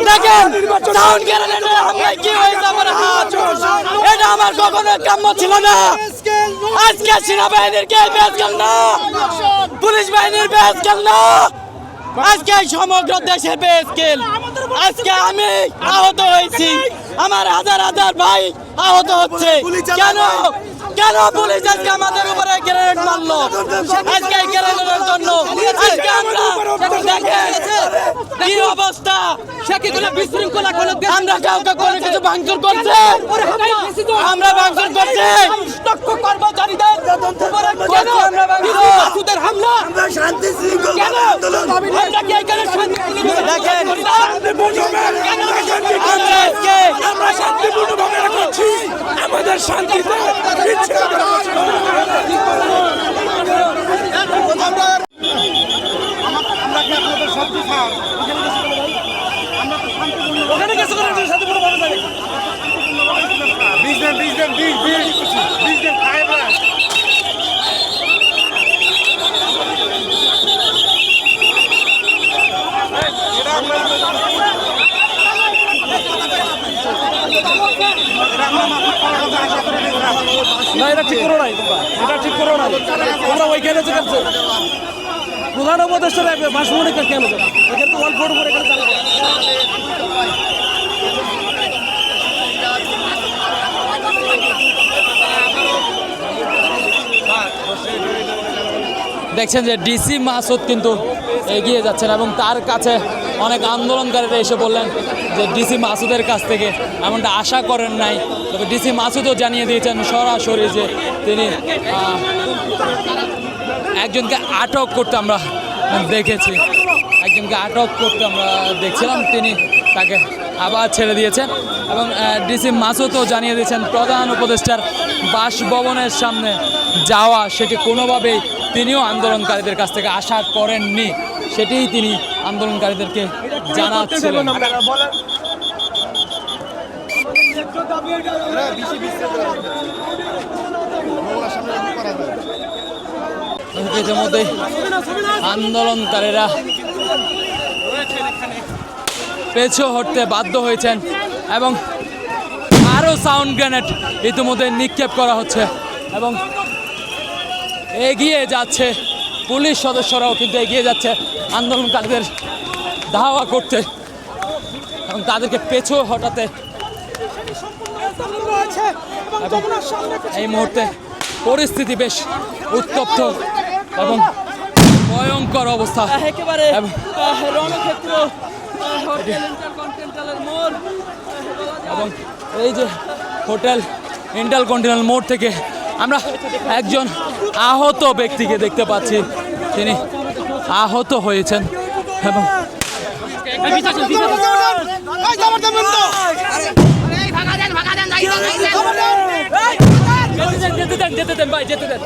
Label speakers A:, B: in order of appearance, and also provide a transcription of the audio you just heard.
A: দেখেন সাউন্ড গ্রেনেডের হামলায় কি হয়েছে আমার হাত, এটা আমার কখনো কাম্য ছিল না। আজকে সেনাবাহিনীর কে বেশ গেল না, পুলিশ বাহিনীর বেশ গেল না, আজকে সমগ্র দেশের বেশ গেল। আজকে আমি আহত হয়েছি, আমার হাজার হাজার ভাই আহত হচ্ছে। কেন কেন পুলিশ আজকে আমাদের উপরে গ্রেনেড মারলো? আজকে গ্রেনেডের জন্য আজকে আমরা দেখেন কি অবস্থা, বিশৃঙ্খলা আমরা কাউকে কোনো কিছু ভাঙচুর করছে, আমরা ভাঙচুর করছি কর্মচারীদের আমরা ভাঙচুর হামলা, আমরা শান্তি শৃঙ্খলা দেখেন
B: আমরা শান্তিপূর্ণভাবে করছি, আমাদের শান্তিতে
C: না, এটা ঠিক করো নাই, এটা ঠিক করো নাই। তোমরা ওইখানে যে করছো প্রধান উপদেষ্টা বাসমণি কেন এখানে তো অল্প করে এখানে চালু
A: দেখছেন যে ডিসি মাসুদ কিন্তু এগিয়ে যাচ্ছেন এবং তার কাছে অনেক আন্দোলনকারীরা এসে বললেন যে ডিসি মাসুদের কাছ থেকে এমনটা আশা করেন নাই। তবে ডিসি মাসুদও জানিয়ে দিয়েছেন সরাসরি যে তিনি একজনকে আটক করতে আমরা দেখেছি, একজনকে আটক করতে আমরা দেখছিলাম, তিনি তাকে আবার ছেড়ে দিয়েছেন। এবং ডিসি মাসুদও জানিয়ে দিয়েছেন প্রধান উপদেষ্টার বাসভবনের সামনে যাওয়া সেটি কোনোভাবেই তিনিও আন্দোলনকারীদের কাছ থেকে আশা করেননি, সেটিই তিনি আন্দোলনকারীদেরকে জানাচ্ছিলেন। ইতিমধ্যে আন্দোলনকারীরা পেছু হটতে বাধ্য হয়েছেন এবং আরও সাউন্ড গ্রেনেড ইতিমধ্যে নিক্ষেপ করা হচ্ছে এবং এগিয়ে যাচ্ছে পুলিশ সদস্যরাও কিন্তু এগিয়ে যাচ্ছে আন্দোলনকারীদের ধাওয়া করতে এবং তাদেরকে পেছু হটাতে। এই মুহূর্তে পরিস্থিতি বেশ উত্তপ্ত এবং ভয়ঙ্কর অবস্থা।
C: একেবারে রণক্ষেত্র
A: এবং এই যে হোটেল ইন্টারকন্টিনেন্টাল মোড় থেকে আমরা একজন আহত ব্যক্তিকে দেখতে পাচ্ছি, তিনি আহত হয়েছেন এবং যেতে দেন ভাই, যেতে দেন।